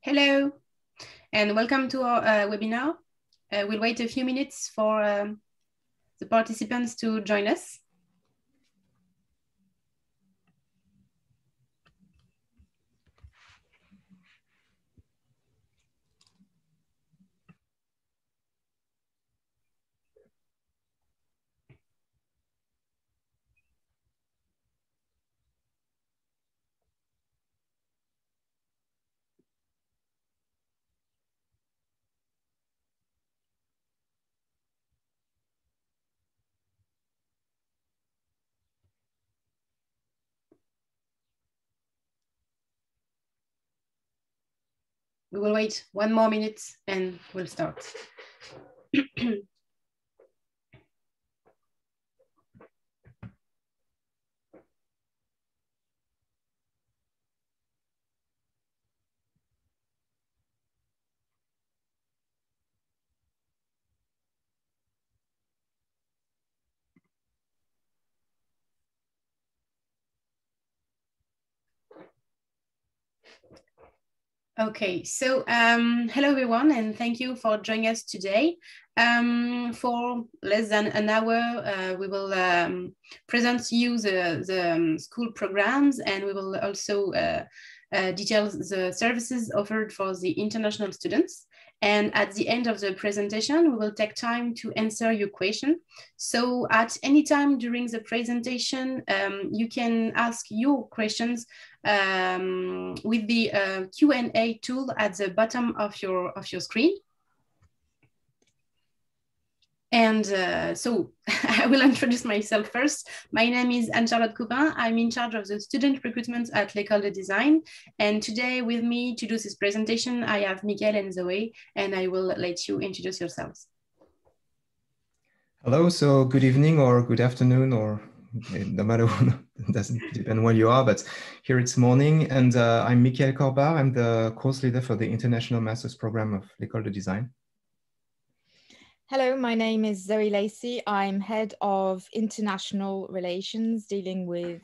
Hello, and welcome to our webinar. We'll wait a few minutes for the participants to join us. We will wait 1 more minute and we'll start. Okay, so hello everyone, and thank you for joining us today. For less than an hour, we will present to you the school programs, and we will also detail the services offered for the international students. And at the end of the presentation, we will take time to answer your question. So at any time during the presentation, you can ask your questions with the Q&A tool at the bottom of your screen. And so I will introduce myself first. My name is Anne-Charlotte Coupin. I'm in charge of the student recruitment at l'École de Design. And today with me to do this presentation, I have Miguel and Zoe, and I will let you introduce yourselves. Hello, so good evening or good afternoon, or no matter what, it doesn't depend where you are, but here it's morning. And I'm Michael Corbar. I'm the course leader for the International Master's Program of l'École de Design. Hello, my name is Zoe Lacey. I'm head of international relations, dealing with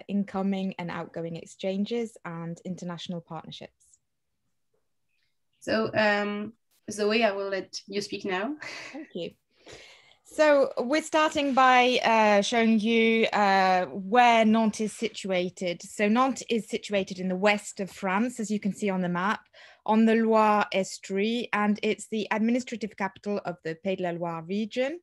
incoming and outgoing exchanges and international partnerships. So Zoe, I will let you speak now. Thank you. So we're starting by showing you where Nantes is situated. So Nantes is situated in the west of France, as you can see on the map, on the Loire estuary, and it's the administrative capital of the Pays de la Loire region.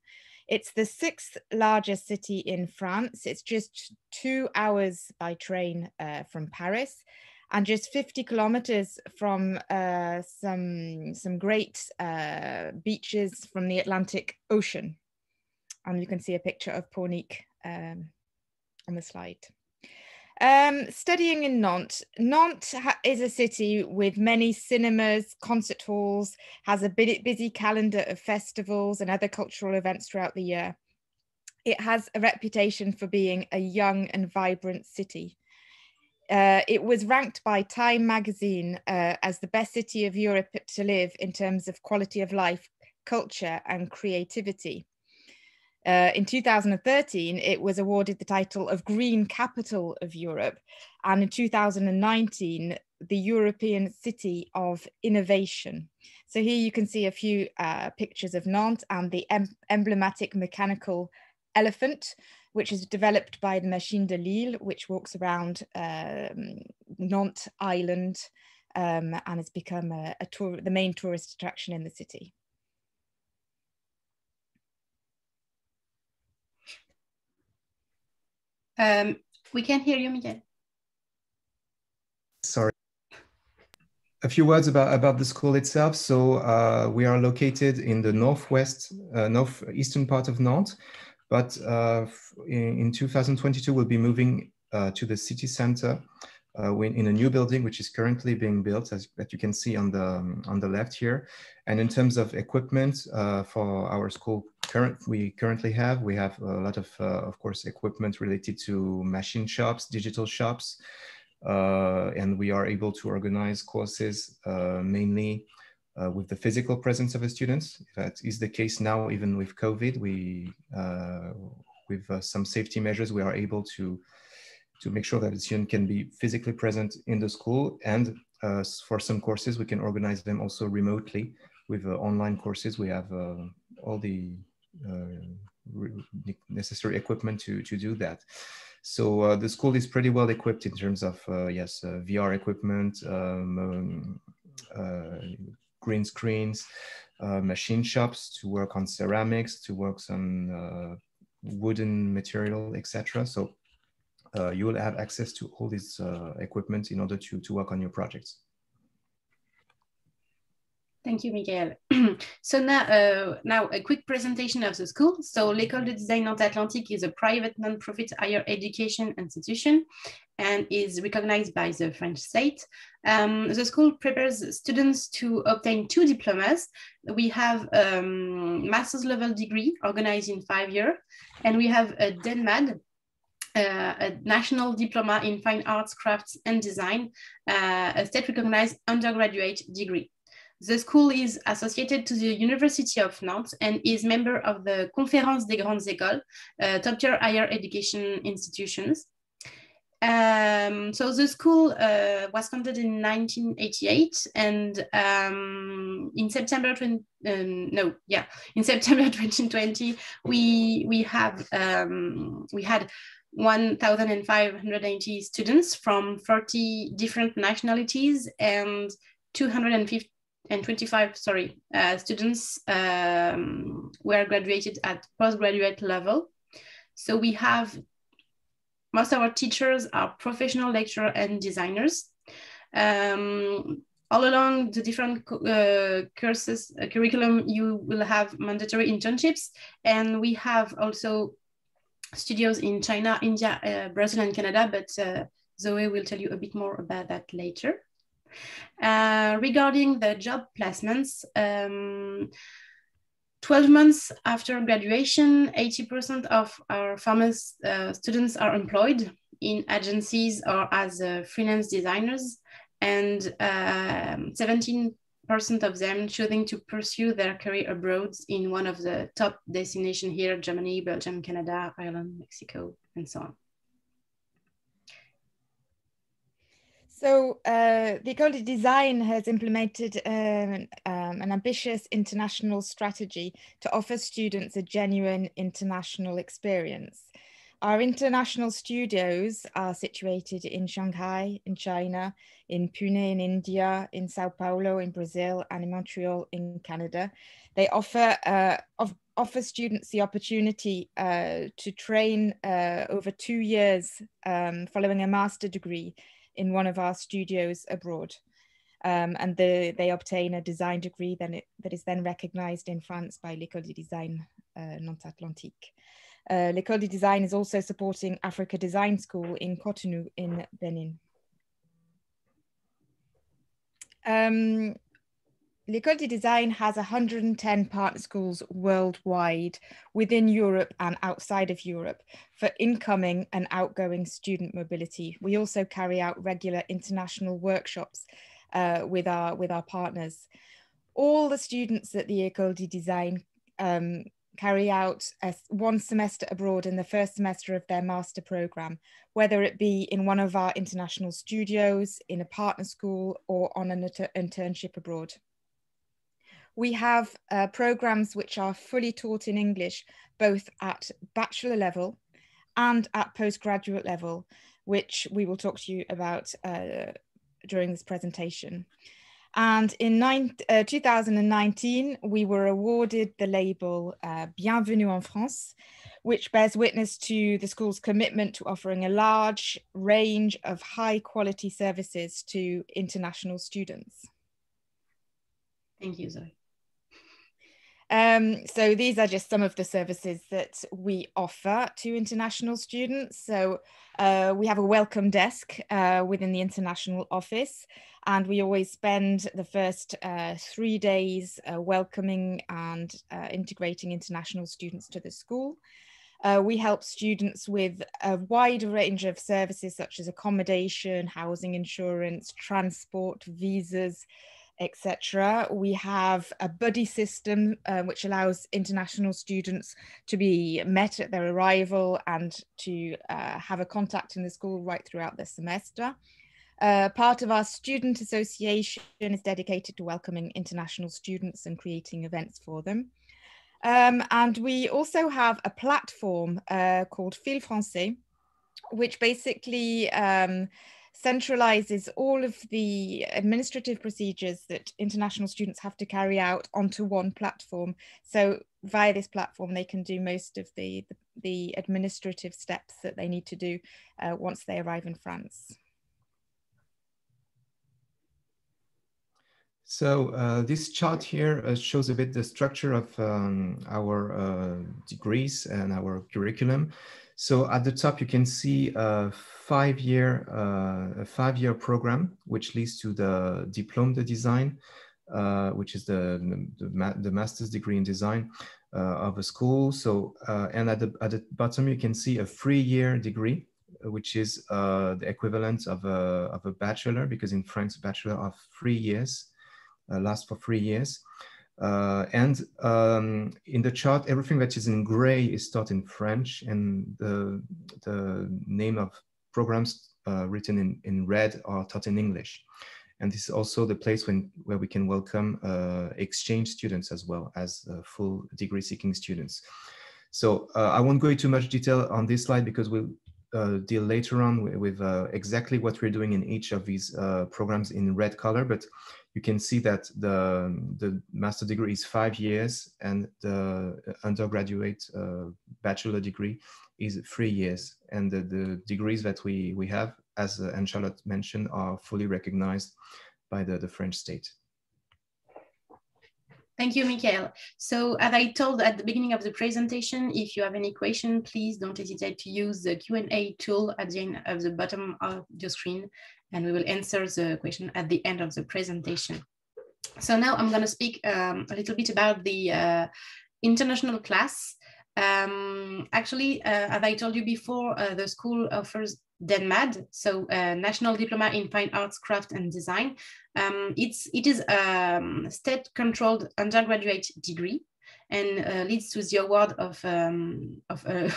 It's the 6th largest city in France. It's just 2 hours by train from Paris, and just 50 kilometers from some great beaches from the Atlantic Ocean. And you can see a picture of Pornic on the slide. Studying in Nantes. Nantes is a city with many cinemas, concert halls, has a busy calendar of festivals and other cultural events throughout the year. It has a reputation for being a young and vibrant city. It was ranked by Time magazine as the best city of Europe to live in terms of quality of life, culture, and creativity. In 2013, it was awarded the title of Green Capital of Europe, and in 2019, the European City of Innovation. So here you can see a few pictures of Nantes and the emblematic mechanical elephant, which is developed by the Machine de Lille, which walks around Nantes Island and has become the main tourist attraction in the city. We can hear you, Miguel. Sorry. A few words about the school itself. So we are located in the northeastern part of Nantes, but in 2022, we'll be moving to the city center in a new building, which is currently being built, that you can see on the left here. And in terms of equipment for our school, we currently have a lot of course, equipment related to machine shops, digital shops, and we are able to organize courses mainly with the physical presence of the students. That is the case now, even with COVID. With some safety measures, we are able to make sure that the student can be physically present in the school. And For some courses, we can organize them also remotely with online courses. We have all the necessary equipment to do that. So the school is pretty well equipped in terms of, yes, VR equipment, green screens, machine shops to work on ceramics, to work on wooden material, etc. So you will have access to all this equipment in order to work on your projects. Thank you, Miguel. So now a quick presentation of the school. So l'École de Design Nantes Atlantique is a private non-profit higher education institution and is recognized by the French state. The school prepares students to obtain 2 diplomas. We have a master's level degree organized in 5 years, and we have a DENMAD, a national diploma in fine arts, crafts and design, a state recognized undergraduate degree. The school is associated to the University of Nantes and is member of the Conférence des Grandes Écoles, top-tier higher education institutions. So the school was founded in 1988, and in September 2020, we had 1,580 students from 30 different nationalities and 225 students were graduated at postgraduate level. So we have most of our teachers are professional lecturers and designers. All along the different courses, curriculum, you will have mandatory internships, and we have also studios in China, India, Brazil, and Canada, but Zoe will tell you a bit more about that later. Regarding the job placements, 12 months after graduation, 80% of our former students are employed in agencies or as freelance designers, and 17% of them choosing to pursue their career abroad in one of the top destinations here: Germany, Belgium, Canada, Ireland, Mexico, and so on. So the École de Design has implemented an ambitious international strategy to offer students a genuine international experience. Our international studios are situated in Shanghai, in China, in Pune, in India, in Sao Paulo, in Brazil, and in Montreal, in Canada. They offer students the opportunity to train over 2 years following a master degree in one of our studios abroad. And they obtain a design degree that is then recognized in France by l'École de Design Nantes Atlantique. L'École de Design is also supporting Africa Design School in Cotonou in Benin. L'École de Design has 110 partner schools worldwide, within Europe and outside of Europe, for incoming and outgoing student mobility. We also carry out regular international workshops with our partners. All the students at the École de Design carry out one semester abroad in the first semester of their master program, whether it be in one of our international studios, in a partner school, or on an internship abroad. We have programs which are fully taught in English, both at bachelor level and at postgraduate level, which we will talk to you about during this presentation. And in 2019, we were awarded the label Bienvenue en France, which bears witness to the school's commitment to offering a large range of high quality services to international students. Thank you, Zoe. So these are just some of the services that we offer to international students. So we have a welcome desk within the international office, and we always spend the first 3 days welcoming and integrating international students to the school. We help students with a wide range of services such as accommodation, housing, insurance, transport, visas, etc. We have a buddy system which allows international students to be met at their arrival and to have a contact in the school right throughout the semester. Part of our student association is dedicated to welcoming international students and creating events for them. And we also have a platform called Fil Français, which basically centralizes all of the administrative procedures that international students have to carry out onto one platform. So via this platform, they can do most of the administrative steps that they need to do once they arrive in France. So this chart here shows a bit the structure of our degrees and our curriculum. So at the top, you can see a five-year program, which leads to the Diplôme de Design, which is the master's degree in design of a school. So and at the bottom, you can see a 3-year degree, which is the equivalent of a bachelor, because in France, a bachelor of 3 years. Lasts for 3 years. And in the chart, everything that is in gray is taught in French, and the name of programs written in red are taught in English. And this is also the place where we can welcome exchange students as well as full degree seeking students. So I won't go into much detail on this slide because we'll deal later on with exactly what we're doing in each of these programs in red color, but you can see that the master degree is 5 years and the undergraduate bachelor degree is 3 years. And the degrees that we have, as Anne-Charlotte mentioned, are fully recognized by the French state. Thank you, Michael. So as I told at the beginning of the presentation, if you have any question, please don't hesitate to use the Q&A tool at the end of the bottom of your screen, and we will answer the question at the end of the presentation. So now I'm going to speak a little bit about the international class. Actually, as I told you before, the school offers DENMAD, so National Diploma in Fine Arts, Craft and Design. It is a state-controlled undergraduate degree and leads to the award of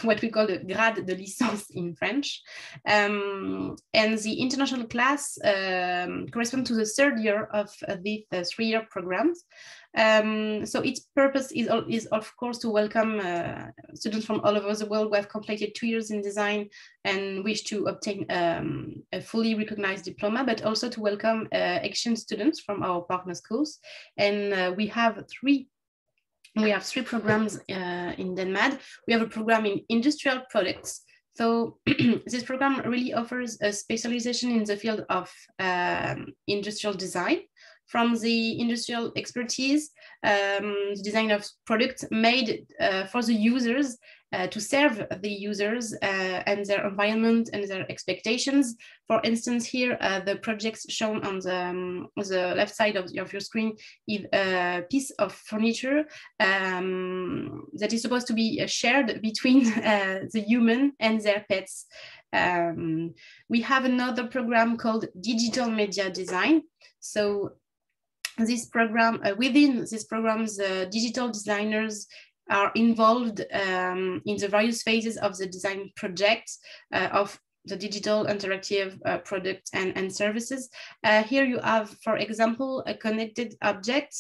what we call the grade de licence in French. And the international class corresponds to the 3rd year of the 3-year programs. So its purpose is of course to welcome students from all over the world who have completed 2 years in design and wish to obtain a fully recognized diploma, but also to welcome exchange students from our partner schools. And we have three programs in DENMAD. We have a program in industrial products. So this program really offers a specialization in the field of industrial design, from the industrial expertise, the design of products made for the users, to serve the users and their environment and their expectations. For instance, here, the projects shown on the left side of your screen is a piece of furniture that is supposed to be shared between the human and their pets. We have another program called Digital Media Design. So this program, within this program, the digital designers are involved in the various phases of the design project of the digital interactive products and services. Here you have, for example, a connected object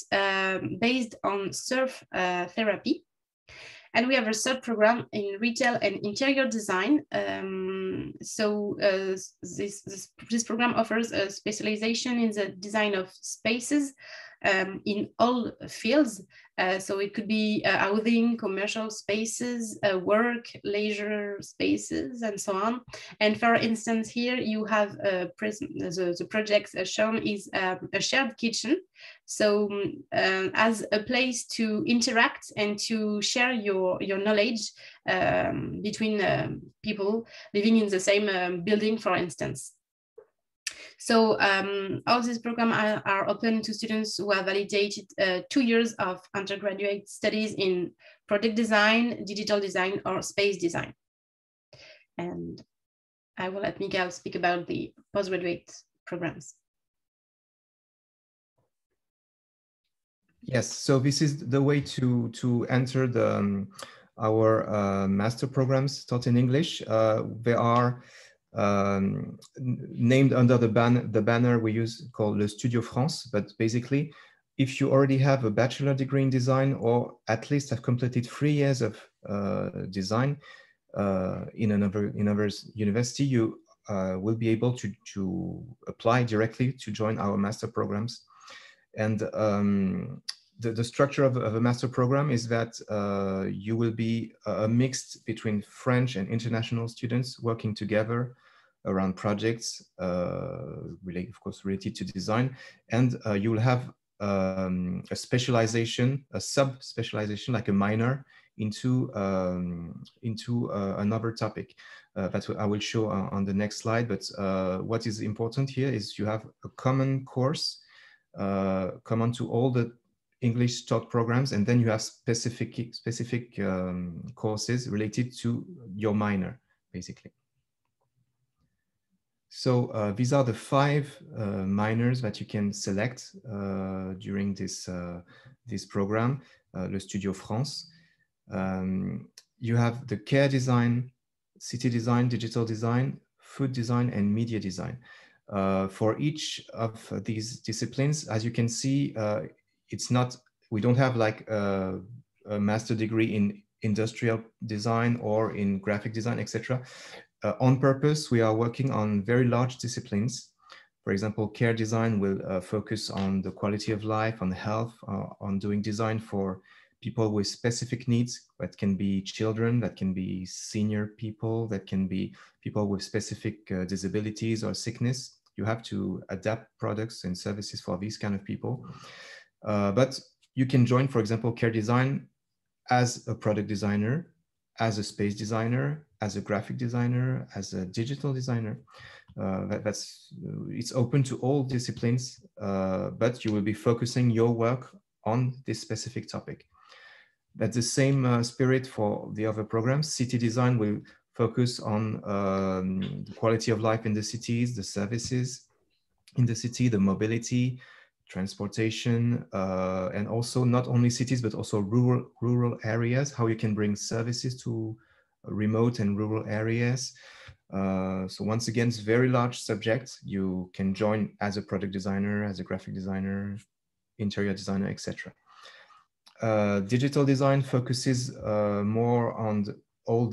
based on surf therapy. And we have a third program in retail and interior design. This program offers a specialization in the design of spaces in all fields. So it could be housing, commercial spaces, work, leisure spaces, and so on. And for instance, here you have the project shown is a shared kitchen. So as a place to interact and to share your knowledge between people living in the same building, for instance. So all these programs are open to students who have validated 2 years of undergraduate studies in product design, digital design, or space design. And I will let Miguel speak about the postgraduate programs. Yes, so this is the way to enter our master programs taught in English. There are named under the banner we use called Le Studio France. But basically, if you already have a bachelor degree in design, or at least have completed 3 years of design in another university, you will be able to apply directly to join our master programs. And the structure of a master program is that you will be a mix between French and international students working together around projects, of course, related to design. And you will have a specialization, a sub-specialization, like a minor into another topic that I will show on the next slide. But what is important here is you have a common course common to all the English taught programs, and then you have specific courses related to your minor, basically. So these are the 5 minors that you can select during this program, Le Studio France. You have the care design, city design, digital design, food design, and media design. For each of these disciplines, as you can see, we don't have like a master degree in industrial design or in graphic design, etc. On purpose, we are working on very large disciplines. For example, care design will focus on the quality of life, on health, on doing design for people with specific needs. That can be children, that can be senior people, that can be people with specific disabilities or sickness. You have to adapt products and services for these kind of people. But you can join, for example, care design as a product designer, as a space designer, as a graphic designer, as a digital designer. It's open to all disciplines, but you will be focusing your work on this specific topic. That's the same spirit for the other programs. City design will focus on the quality of life in the cities, the services in the city, the mobility, transportation, and also not only cities, but also rural areas, how you can bring services to remote and rural areas. So once again, it's a very large subject. You can join as a product designer, as a graphic designer, interior designer, etc. Digital design focuses more on all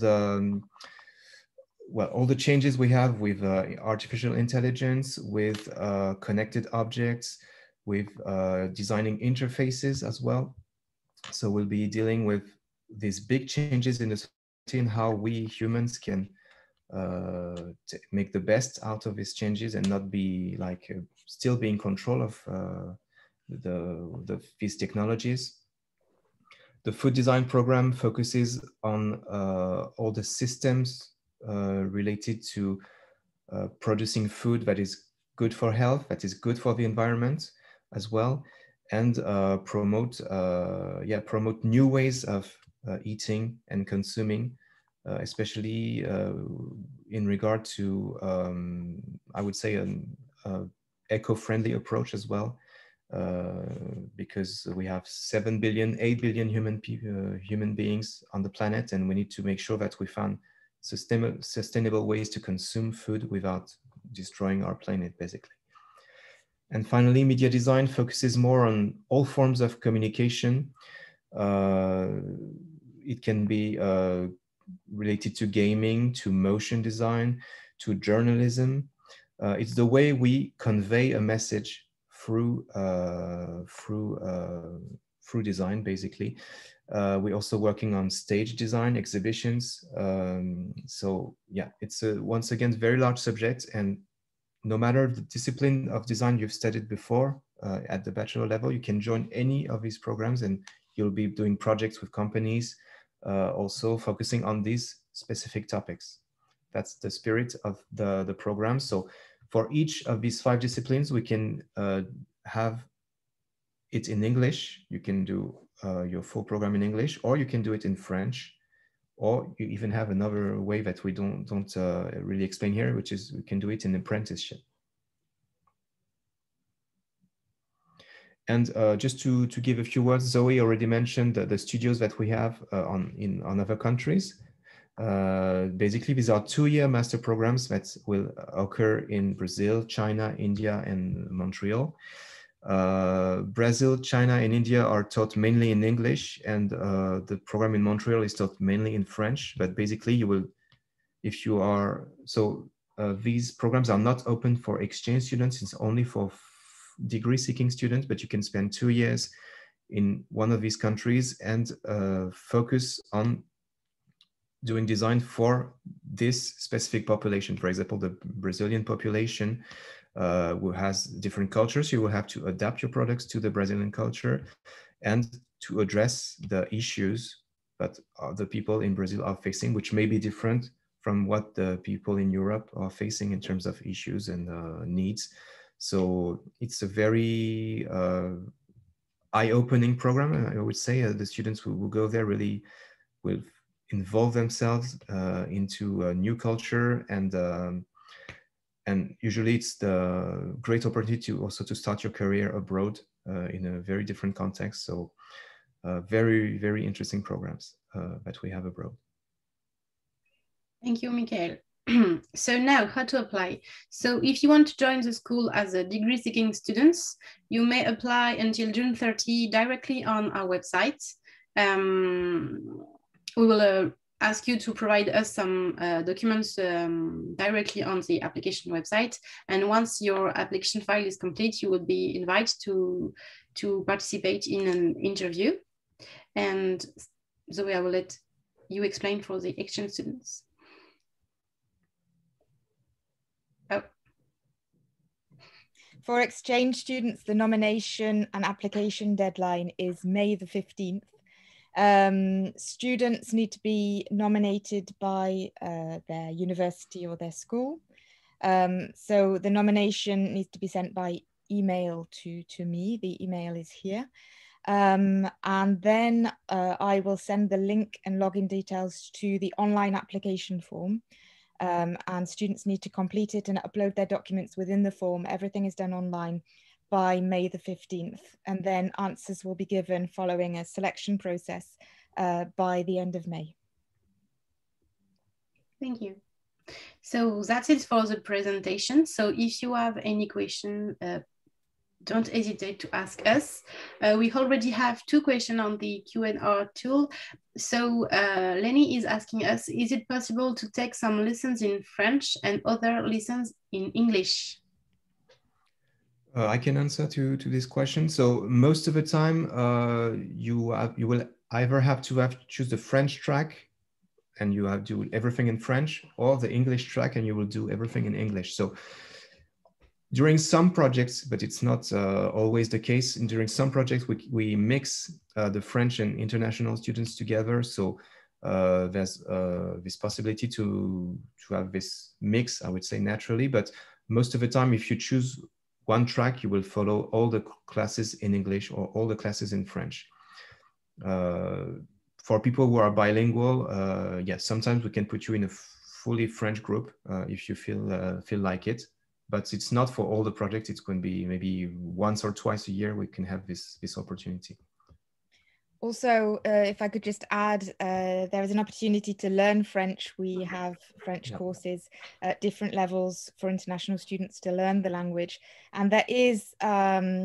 the changes we have with artificial intelligence, with connected objects, with designing interfaces as well. So we'll be dealing with these big changes in the society and how we humans can make the best out of these changes and not be like still be in control of these technologies. The food design program focuses on all the systems related to producing food that is good for health, that is good for the environment as well, and promote new ways of eating and consuming, especially in regard to, I would say, an eco-friendly approach as well. Because we have 8 billion human beings on the planet, and we need to make sure that we find sustainable ways to consume food without destroying our planet, basically. And finally, media design focuses more on all forms of communication. It can be related to gaming, to motion design, to journalism. It's the way we convey a message through design, basically. We're also working on stage design, exhibitions. So yeah, it's once again very large subject, and no matter the discipline of design you've studied before at the bachelor level, you can join any of these programs, and you'll be doing projects with companies, also focusing on these specific topics. That's the spirit of the program. So for each of these 5 disciplines, we can have it in English. You can do your full program in English, or you can do it in French, or you even have another way that we don't really explain here, which is we can do it in apprenticeship. And just to give a few words, Zoe already mentioned the studios that we have on other countries. Basically, these are 2-year master programs that will occur in Brazil, China, India, and Montreal. Brazil, China, and India are taught mainly in English, and the program in Montreal is taught mainly in French. But basically, you will, if you are, these programs are not open for exchange students. It's only for degree-seeking students, but you can spend 2 years in one of these countries and focus on doing design for this specific population. For example, the Brazilian population who has different cultures, you will have to adapt your products to the Brazilian culture and to address the issues that the people in Brazil are facing, which may be different from what the people in Europe are facing in terms of issues and needs. So it's a very eye-opening program, I would say. The students who will go there really will involve themselves into a new culture, and usually it's the great opportunity to also to start your career abroad in a very different context. So very, very interesting programs that we have abroad. Thank you, Michael. So now, how to apply? So if you want to join the school as a degree-seeking students, you may apply until June 30 directly on our website. We will ask you to provide us some documents directly on the application website. And once your application file is complete, you will be invited to participate in an interview. And Zoe, I will let you explain for the exchange students. Oh. For exchange students, the nomination and application deadline is May the 15th. Students need to be nominated by their university or their school. So the nomination needs to be sent by email to me. The email is here. And then I will send the link and login details to the online application form. And students need to complete it and upload their documents within the form. Everything is done online by May the 15th, and then answers will be given following a selection process by the end of May. Thank you. So that's it for the presentation. So if you have any question, don't hesitate to ask us. We already have 2 questions on the Q&A tool. So Lenny is asking us, is it possible to take some lessons in French and other lessons in English? I can answer to this question. So most of the time, you will either have to choose the French track, and you have to do everything in French, or the English track, and you will do everything in English. So during some projects, but it's not always the case, and during some projects we mix the French and international students together. So there's this possibility to have this mix, I would say, naturally. But most of the time, if you choose one track, you will follow all the classes in English or all the classes in French. For people who are bilingual, yes, sometimes we can put you in a fully French group if you feel like it. But it's not for all the projects. It's going to be maybe once or twice a year we can have this opportunity. Also, if I could just add, there is an opportunity to learn French. We have French courses at different levels for international students to learn the language. And there is,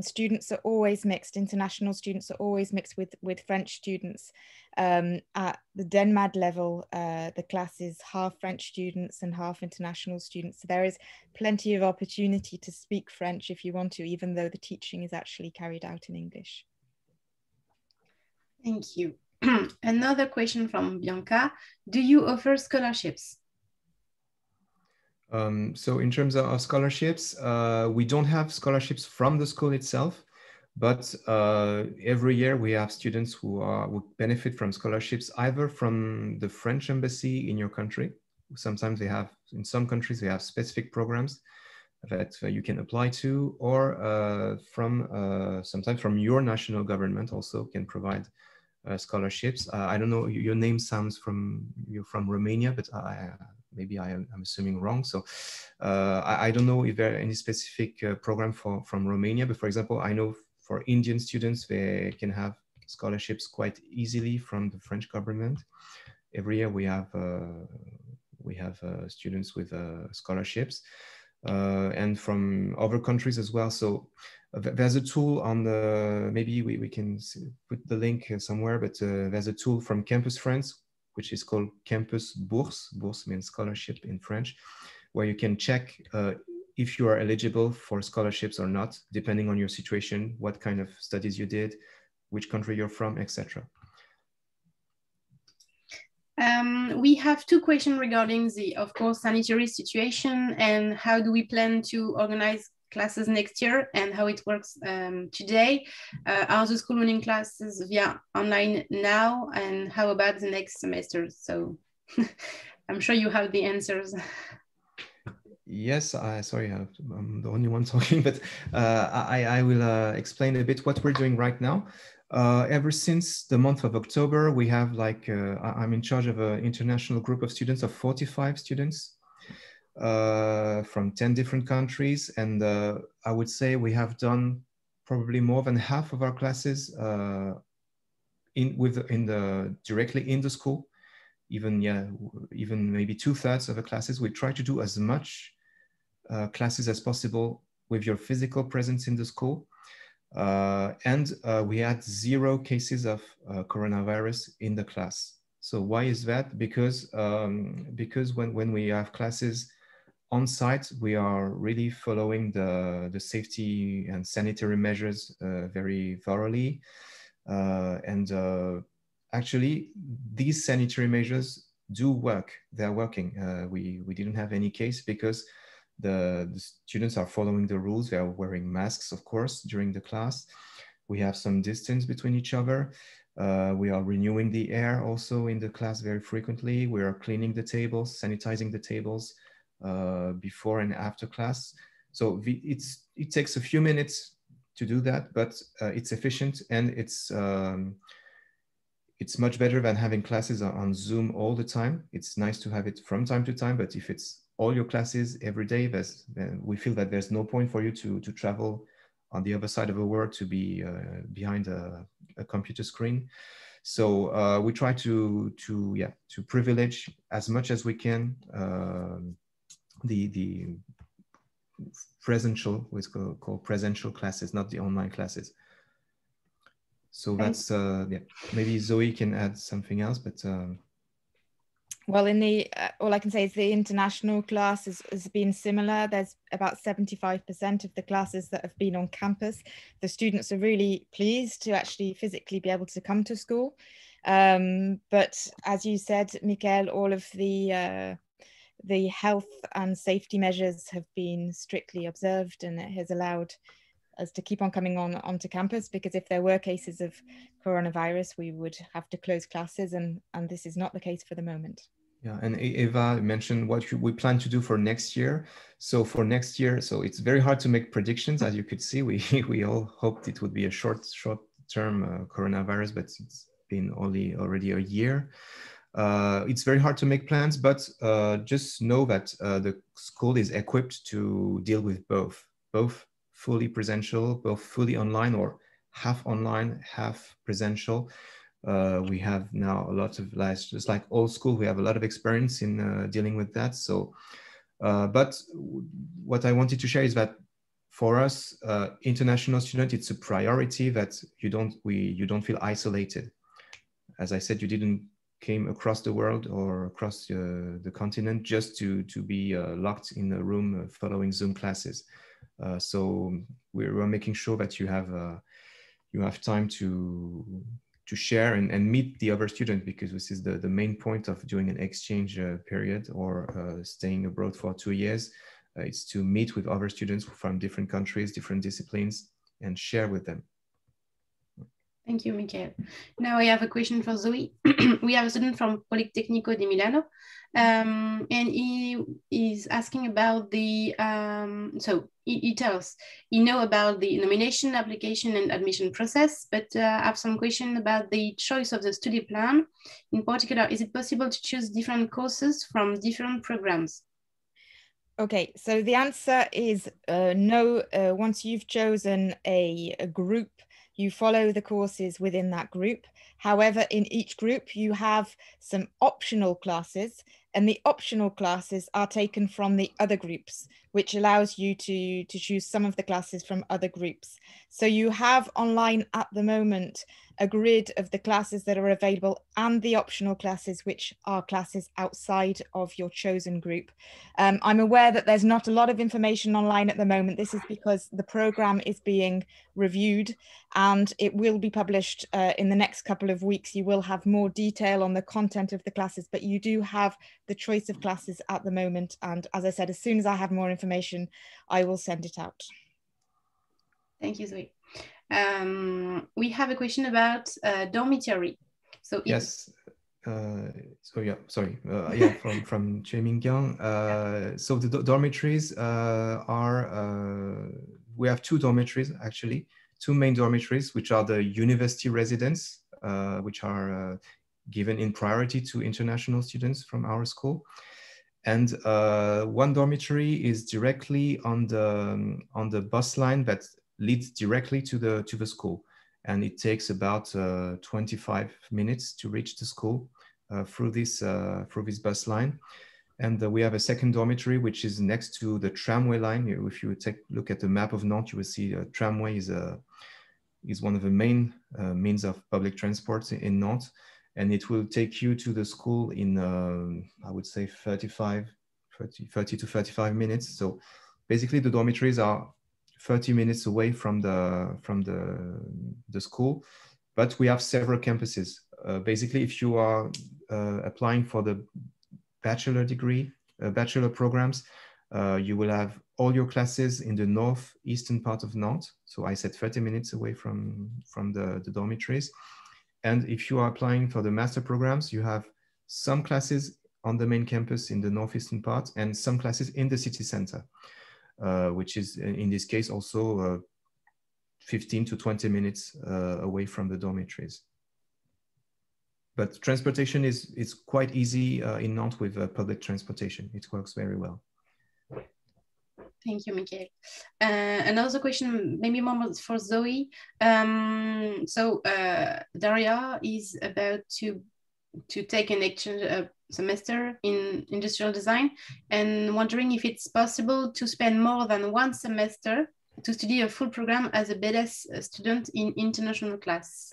students are always mixed, international students are always mixed with French students. At the DenMAD level, the class is half French students and half international students. So there is plenty of opportunity to speak French if you want to, even though the teaching is actually carried out in English. Thank you. Another question from Bianca. Do you offer scholarships? So in terms of scholarships, we don't have scholarships from the school itself, but every year we have students who benefit from scholarships either from the French embassy in your country. Sometimes they have, in some countries, they have specific programs that you can apply to, or sometimes from your national government also can provide scholarships. I don't know, your name sounds you're from Romania, but maybe I'm assuming wrong. So I don't know if there are any specific program from Romania, but for example, I know for Indian students, they can have scholarships quite easily from the French government. every year we have students with scholarships, and from other countries as well. So there's a tool on the, maybe we can put the link somewhere, but there's a tool from Campus France, which is called Campus Bourse. Bourse means scholarship in French, where you can check if you are eligible for scholarships or not, depending on your situation, what kind of studies you did, which country you're from, etc. We have two questions regarding the, of course, sanitary situation and how do we plan to organize classes next year and how it works today. Are the school running classes via online now, and how about the next semester? So I'm sure you have the answers. Yes, sorry, I'm the only one talking, but I will explain a bit what we're doing right now. Ever since the month of October, we have like, I'm in charge of an international group of students of 45 students from 10 different countries. And I would say we have done probably more than half of our classes directly in the school. Even maybe 2/3 of the classes. We try to do as much classes as possible with your physical presence in the school. And we had 0 cases of coronavirus in the class. So why is that? Because when we have classes on site, we are really following the safety and sanitary measures very thoroughly. Actually, these sanitary measures do work. They're working. We didn't have any case because the students are following the rules. They are wearing masks, of course, during the class. We have some distance between each other. We are renewing the air also in the class very frequently. We are cleaning the tables, sanitizing the tables before and after class. So it takes a few minutes to do that, but it's efficient, and it's much better than having classes on Zoom all the time. It's nice to have it from time to time, but if it's all your classes every day, we feel that there's no point for you to travel on the other side of the world to be behind a computer screen. So we try to privilege as much as we can the presential, what's called presential classes, not the online classes. So that's, maybe Zoe can add something else, but. Well, in the, all I can say is the international class has been similar. There's about 75% of the classes that have been on campus. The students are really pleased to actually physically be able to come to school. But as you said, Michael, all of the health and safety measures have been strictly observed, and it has allowed us to keep on coming onto campus, because if there were cases of coronavirus, we would have to close classes, and this is not the case for the moment. Yeah, and Eva mentioned what we plan to do for next year. So for next year, so it's very hard to make predictions. As you could see, we all hoped it would be a short-term coronavirus, but it's been already a year. It's very hard to make plans, but just know that the school is equipped to deal with both fully presential, both fully online, or half online, half presential. We have now a lot of, just like old school, we have a lot of experience in dealing with that. So, but what I wanted to share is that for us, international students, it's a priority that you don't feel isolated. As I said, you didn't came across the world or across the continent just to be locked in a room following Zoom classes. So we're making sure that you have time to share and meet the other students, because this is the main point of doing an exchange period or staying abroad for 2 years. It's to meet with other students from different countries, different disciplines, and share with them. Thank you, Michael. Now I have a question for Zoe. We have a student from Politecnico di Milano, and he is asking about the, so he tells, he know about the nomination, application, and admission process, but I have some question about the choice of the study plan. In particular, is it possible to choose different courses from different programs? Okay, so the answer is no. Once you've chosen a group You follow the courses within that group. However, in each group, you have some optional classes, and the optional classes are taken from the other groups, which allows you to choose some of the classes from other groups. So you have online at the moment a grid of the classes that are available and the optional classes, which are classes outside of your chosen group. I'm aware that there's not a lot of information online at the moment. This is because the program is being reviewed and it will be published in the next couple of weeks. You will have more detail on the content of the classes, but you do have the choice of classes at the moment. And as I said, as soon as I have more information, I will send it out. Thank you, Zoe. We have a question about dormitory. So yes. So yeah, sorry. Yeah, from Che Minggang. So the dormitories are we have two dormitories actually, two main dormitories, which are the university residents, which are given in priority to international students from our school. And one dormitory is directly on the bus line that leads directly to the school, and it takes about 25 minutes to reach the school through this bus line. And we have a second dormitory which is next to the tramway line. If you take a look at the map of Nantes, you will see a tramway is one of the main means of public transport in Nantes, and it will take you to the school in I would say 30 to 35 minutes. So basically the dormitories are 30 minutes away from the school, but we have several campuses. Basically, if you are applying for the bachelor degree, bachelor programs, you will have all your classes in the northeastern part of Nantes. So I said 30 minutes away from the dormitories. And if you are applying for the master programs, you have some classes on the main campus in the northeastern part and some classes in the city center, which is in this case also 15 to 20 minutes away from the dormitories. But transportation is quite easy in Nantes with public transportation. It works very well. Thank you, Michael. Another question, maybe more for Zoe. So Daria is about to take an exchange semester in industrial design, and wondering if it's possible to spend more than one semester to study a full program as a BDS student in international class.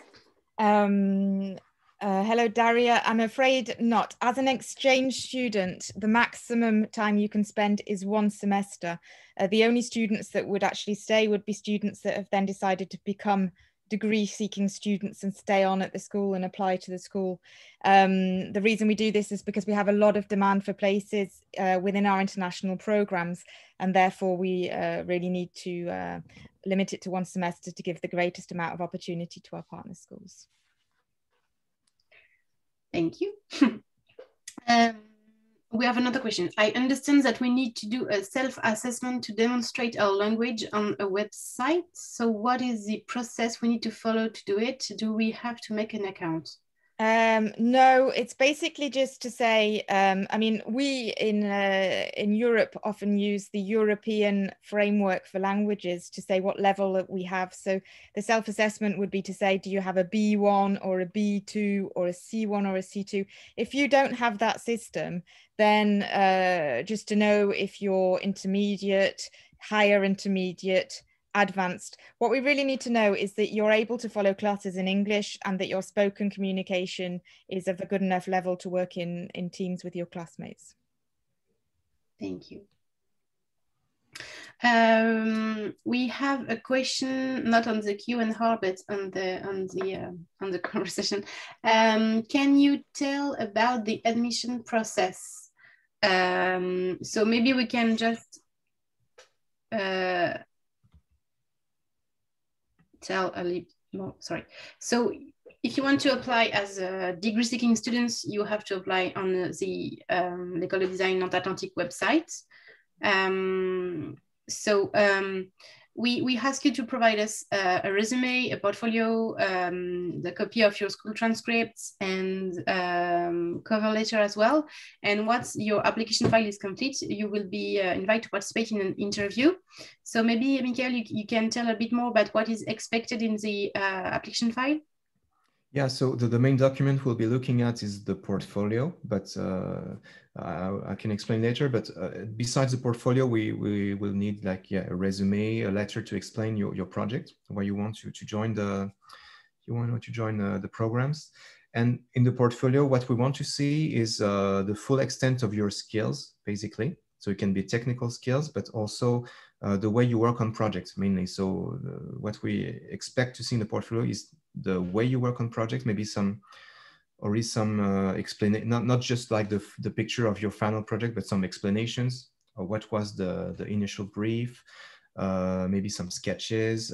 Hello, Daria. I'm afraid not. As an exchange student, the maximum time you can spend is one semester. The only students that would actually stay would be students that have then decided to become degree-seeking students and stay on at the school and apply to the school. The reason we do this is because we have a lot of demand for places within our international programs, and therefore we really need to limit it to one semester to give the greatest amount of opportunity to our partner schools. Thank you. We have another question. I understand that we need to do a self-assessment to demonstrate our language on a website. So what is the process we need to follow to do it? Do we have to make an account? No, it's basically just to say, I mean, we in Europe often use the European framework for languages to say what level that we have. So the self-assessment would be to say, do you have a B1 or a B2 or a C1 or a C2? If you don't have that system, then just to know if you're intermediate, higher intermediate, advanced. What we really need to know is that you're able to follow classes in English and that your spoken communication is of a good enough level to work in teams with your classmates. Thank you. We have a question not on the Q&A but on the conversation. Can you tell about the admission process? So maybe we can just tell a little more, sorry. So if you want to apply as a degree-seeking students, you have to apply on the L'École de Design Nantes Atlantique website. we ask you to provide us a resume, a portfolio, the copy of your school transcripts, and cover letter as well. And once your application file is complete, you will be invited to participate in an interview. So maybe, Michael, you can tell a bit more about what is expected in the application file? Yeah, so the main document we'll be looking at is the portfolio, but I can explain later. But besides the portfolio, we will need like a resume, a letter to explain your project, why you want to join the the programs. And in the portfolio, what we want to see is the full extent of your skills, basically. So it can be technical skills, but also the way you work on projects mainly. So what we expect to see in the portfolio is the way you work on projects, maybe some explanation, not just like the picture of your final project, but some explanations of what was the initial brief, maybe some sketches,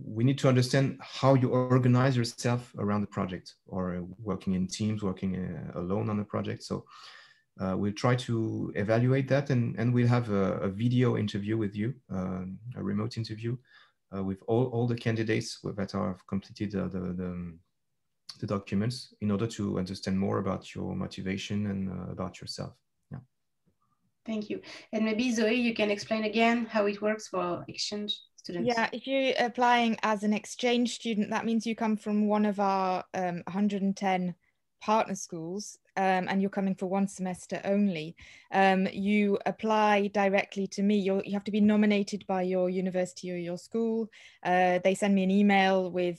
we need to understand how you organize yourself around the project, or working in teams, working alone on a project. So we'll try to evaluate that, and we'll have a video interview with you, a remote interview with all the candidates that have completed the documents, in order to understand more about your motivation and about yourself. Yeah. Thank you. And maybe Zoe, you can explain again how it works for exchange students. Yeah, if you're applying as an exchange student, that means you come from one of our 110 partner schools, and you're coming for one semester only. You apply directly to me. You have to be nominated by your university or your school. They send me an email with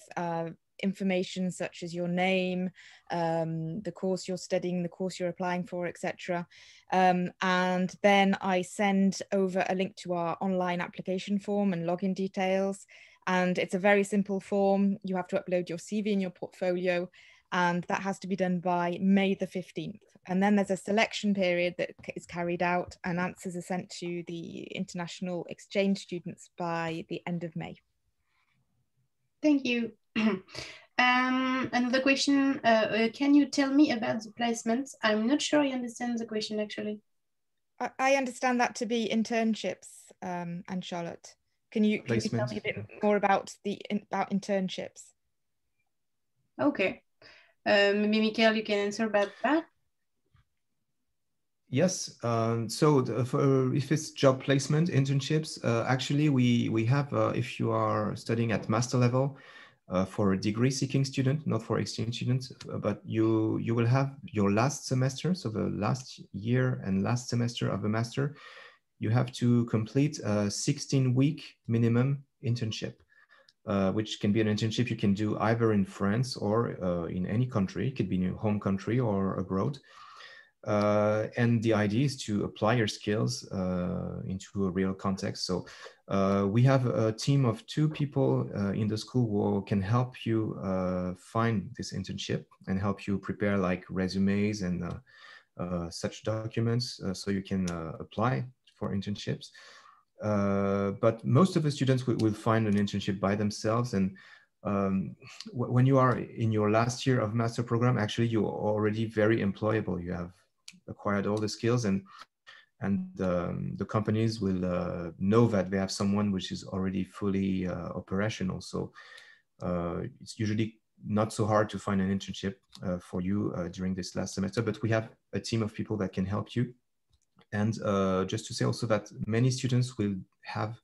information such as your name, the course you're studying, the course you're applying for, etc. And then I send over a link to our online application form and login details. And it's a very simple form. You have to upload your CV and your portfolio, and that has to be done by May the 15th. And then there's a selection period that is carried out, and answers are sent to the international exchange students by the end of May. Thank you. Another question, can you tell me about the placements? I'm not sure I understand the question actually. I understand that to be internships, and Charlotte. Can you tell me a bit more about internships? Okay. Maybe Michael, you can answer about that. Yes. So if it's job placement, internships, actually we have, if you are studying at master level, for a degree seeking student, not for exchange students, but you will have your last semester, so the last year and last semester of a master, you have to complete a 16-week minimum internship. Which can be an internship you can do either in France or in any country. It could be in your home country or abroad. And the idea is to apply your skills into a real context. So we have a team of 2 people in the school who can help you find this internship and help you prepare like resumes and such documents, so you can apply for internships. But most of the students will find an internship by themselves. And when you are in your last year of master program, actually you're already very employable. You have acquired all the skills, and the companies will know that they have someone which is already fully operational. So it's usually not so hard to find an internship for you during this last semester, but we have a team of people that can help you. And just to say also that many students will have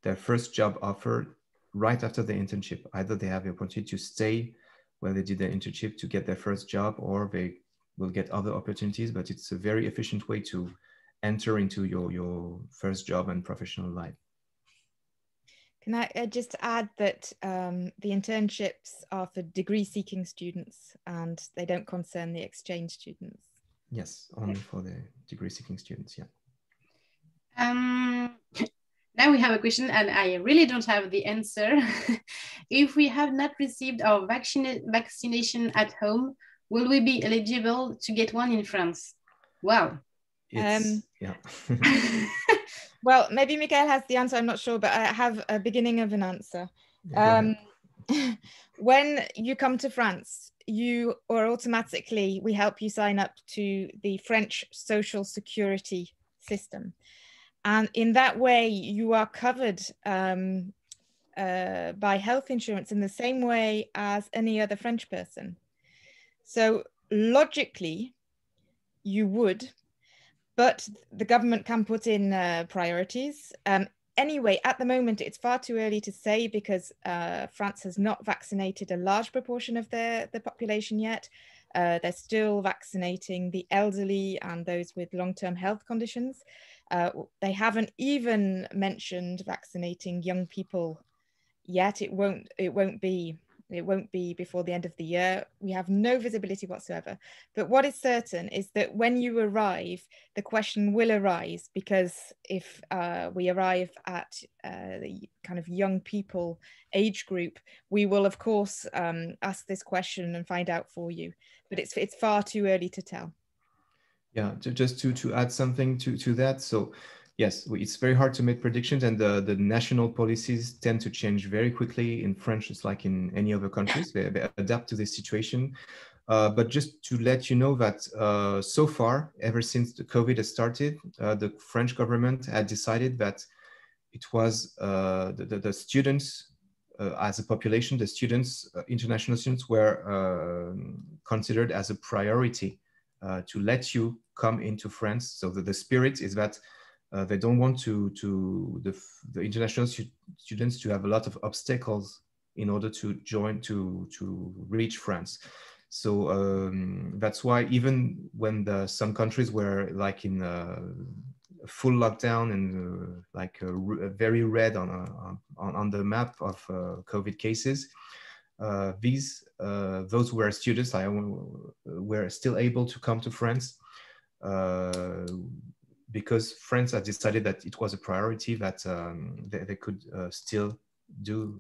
their first job offer right after the internship. Either they have the opportunity to stay where they did their internship to get their first job, or they will get other opportunities, but it's a very efficient way to enter into your first job and professional life. Can I just add that the internships are for degree-seeking students and they don't concern the exchange students? Yes, only for the degree-seeking students, yeah. Now we have a question, and I really don't have the answer. If we have not received our vaccination at home, will we be eligible to get one in France? Wow. Yeah. Well, maybe Michael has the answer, I'm not sure, but I have a beginning of an answer. When you come to France, you or automatically, we help you sign up to the French social security system. And in that way, you are covered by health insurance in the same way as any other French person. So logically, you would, but the government can put in priorities. Anyway, at the moment, it's far too early to say because France has not vaccinated a large proportion of the population yet. They're still vaccinating the elderly and those with long-term health conditions. They haven't even mentioned vaccinating young people yet. It won't be before the end of the year. We have no visibility whatsoever. But what is certain is that when you arrive, the question will arise, because if we arrive at the kind of young people age group, we will of course ask this question and find out for you. But it's far too early to tell. Yeah, just to add something to that. So yes, it's very hard to make predictions, and the national policies tend to change very quickly. In French, it's like in any other countries, they adapt to the situation. But just to let you know that so far, ever since the COVID has started, the French government had decided that it was the students, as a population, the students, international students, were considered as a priority to let you come into France. So the spirit is that they don't want the international students to have a lot of obstacles in order to to reach France. So that's why even when some countries were like in full lockdown and very red on the map of COVID cases, those who were students were still able to come to France because France had decided that it was a priority that they could still do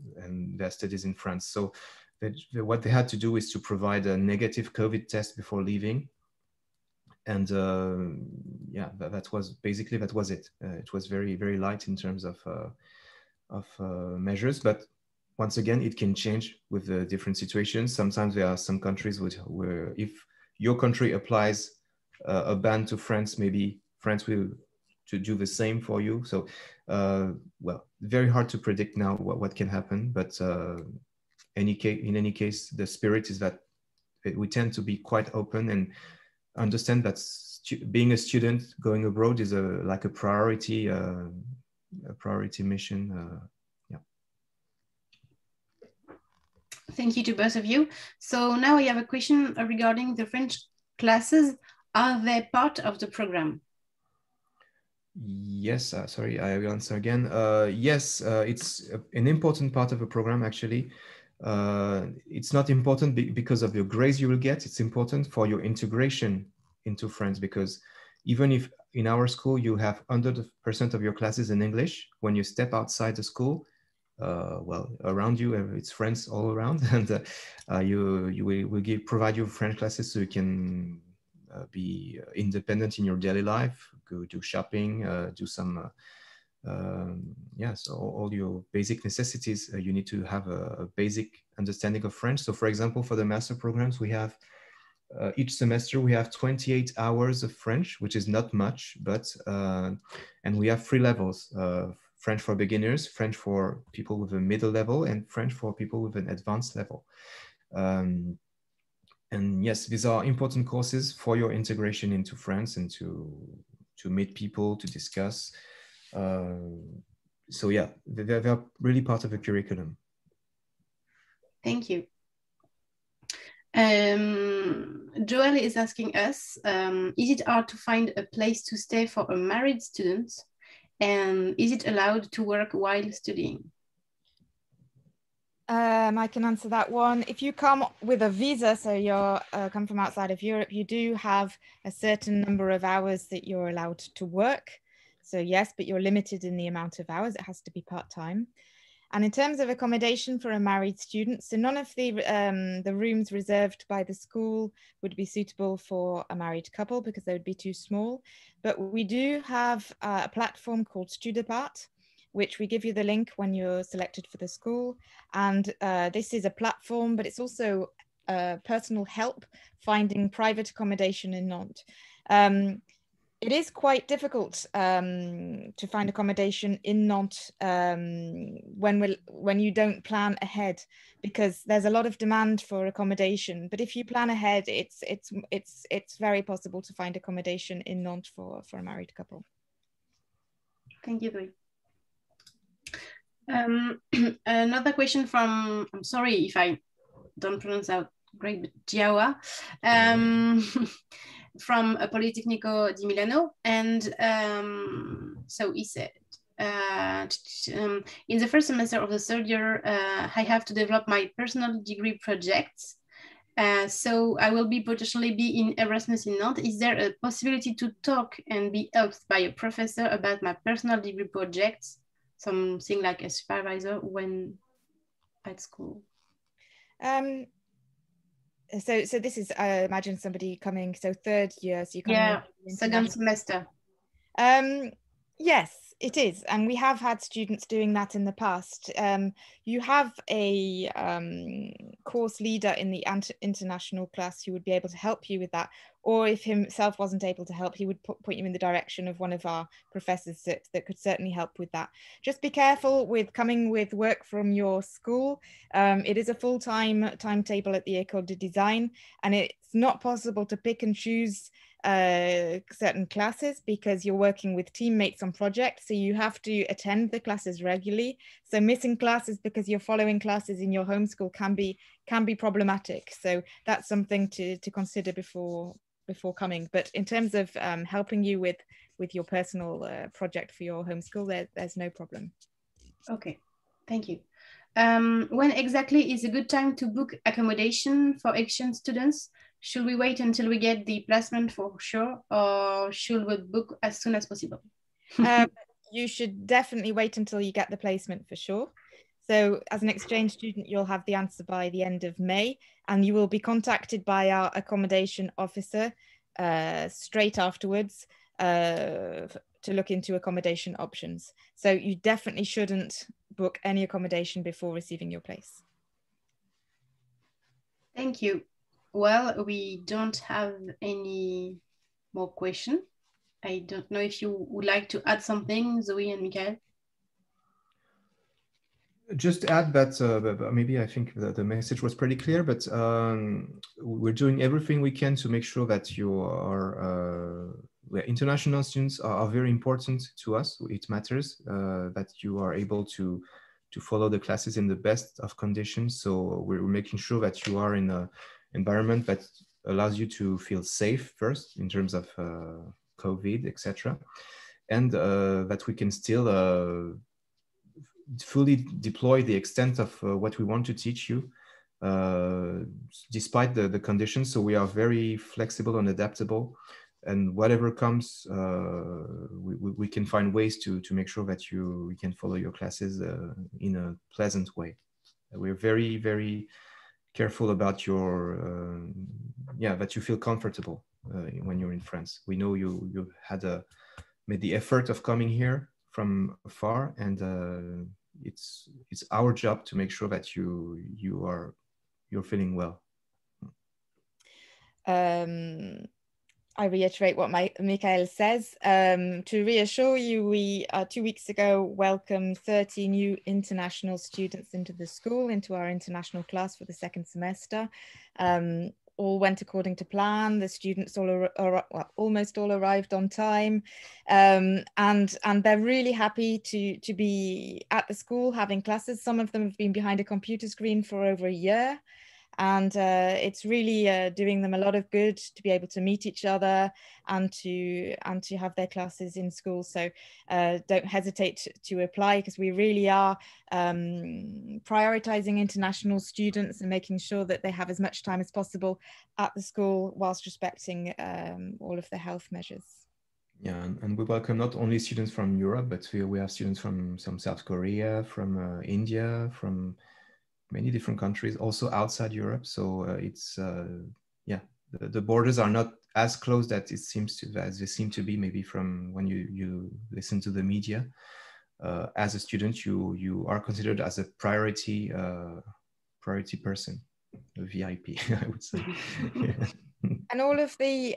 their studies in France. So what they had to do is to provide a negative COVID test before leaving. And yeah, that was it. It was very, very light in terms of measures, but once again, it can change with the different situations. Sometimes there are some countries where if your country applies a ban to France, maybe France will to do the same for you. So, well, very hard to predict now what can happen. But in any case, the spirit is that we tend to be quite open and understand that being a student going abroad is like a priority mission. Thank you to both of you. So now we have a question regarding the French classes. Are they part of the program? Yes, sorry, I will answer again. Yes, it's an important part of the program, actually. It's not important because of your grades you will get. It's important for your integration into France, because even if in our school you have 100% of your classes in English, when you step outside the school, well, around you, it's French all around, and will provide you French classes so you can be independent in your daily life, go do shopping, do some, yeah, so all your basic necessities, you need to have a basic understanding of French. So for example, for the master programs, we have each semester we have 28 hours of French, which is not much, but and we have 3 levels: French for beginners, French for people with a middle level, and French for people with an advanced level. And yes, these are important courses for your integration into France and to meet people, to discuss. So yeah, they're really part of the curriculum. Thank you. Joel is asking us, is it hard to find a place to stay for a married student? And is it allowed to work while studying? I can answer that one. If you come with a visa, so you're come from outside of Europe, you do have a certain number of hours that you're allowed to work. So yes, but you're limited in the amount of hours. It has to be part-time. And in terms of accommodation for a married student, so none of the rooms reserved by the school would be suitable for a married couple because they would be too small. But we do have a platform called Studapart, which we give you the link when you're selected for the school. And this is a platform, but it's also personal help finding private accommodation in Nantes. It is quite difficult to find accommodation in Nantes when you don't plan ahead, because there's a lot of demand for accommodation. But if you plan ahead, it's very possible to find accommodation in Nantes for a married couple. Thank you, Zoe. Another question from, I'm sorry if I don't pronounce out great, but Giawa, from Politecnico di Milano. And so he said, in the first semester of the third year, I have to develop my personal degree projects. So I will potentially be in Erasmus in Nantes. Is there a possibility to talk and be helped by a professor about my personal degree projects? Something like a supervisor when at school? So this is, I imagine, somebody coming, so third year, so you come in second semester. Yes, it is, and we have had students doing that in the past. You have a course leader in the international class who would be able to help you with that, or if himself wasn't able to help, he would point you in the direction of one of our professors that could certainly help with that. Just be careful with coming with work from your school. It is a full-time timetable at the École de Design, and it's not possible to pick and choose certain classes because you're working with teammates on projects, so you have to attend the classes regularly. So missing classes because you're following classes in your home school can be problematic. So that's something to consider before coming. But in terms of helping you with your personal project for your home school, there's no problem. Okay, thank you. When exactly is a good time to book accommodation for exchange students? Should we wait until we get the placement for sure, or should we book as soon as possible? You should definitely wait until you get the placement for sure. So as an exchange student, you'll have the answer by the end of May, and you will be contacted by our accommodation officer straight afterwards to look into accommodation options. So you definitely shouldn't book any accommodation before receiving your place. Thank you. Well, we don't have any more questions. I don't know if you would like to add something, Zoe and Michael. Just add that maybe I think the message was pretty clear, but we're doing everything we can to make sure that you are international students are very important to us. It matters that you are able to follow the classes in the best of conditions. So we're making sure that you are in an environment that allows you to feel safe first in terms of COVID, etc., and that we can still fully deploy the extent of what we want to teach you despite the conditions. So we are very flexible and adaptable, and whatever comes, we can find ways to make sure that we can follow your classes in a pleasant way. We're very, very careful about your, that you feel comfortable when you're in France. We know you had made the effort of coming here from afar, and it's our job to make sure that you're feeling well. I reiterate what Michael says. To reassure you, we 2 weeks ago welcomed 30 new international students into our international class for the second semester. All went according to plan. The students almost all arrived on time, and they're really happy to be at the school having classes. Some of them have been behind a computer screen for over a year, and it's really doing them a lot of good to be able to meet each other and to have their classes in school. So don't hesitate to apply, because we really are prioritizing international students and making sure that they have as much time as possible at the school whilst respecting all of the health measures. Yeah, and we welcome not only students from Europe, but we have students from South Korea, from India, from many different countries, also outside Europe. So it's the borders are not as closed as they seem to be maybe from when you listen to the media. As a student, you are considered as a priority person, a VIP, I would say. And all of the,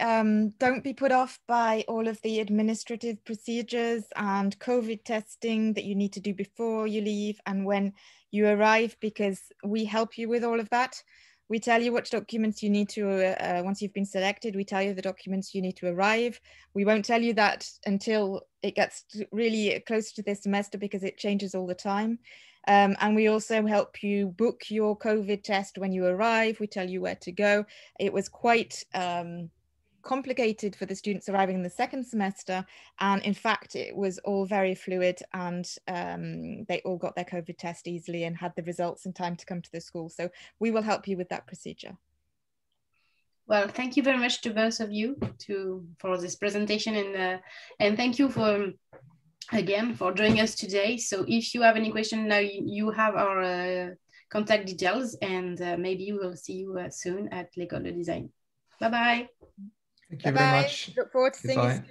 don't be put off by all of the administrative procedures and COVID testing that you need to do before you leave and when you arrive, because we help you with all of that. We tell you what documents you need to, once you've been selected, we tell you the documents you need to arrive. We won't tell you that until it gets really close to this semester because it changes all the time. And we also help you book your COVID test when you arrive. We tell you where to go. It was quite complicated for the students arriving in the second semester. And in fact, it was all very fluid, and they all got their COVID test easily and had the results in time to come to the school. So we will help you with that procedure. Well, thank you very much to both of you for this presentation, and thank you for again for joining us today. So if you have any question now, you have our contact details, and maybe we'll see you soon at l'École de Design. Bye bye. Thank you very much. Look forward to seeing you soon.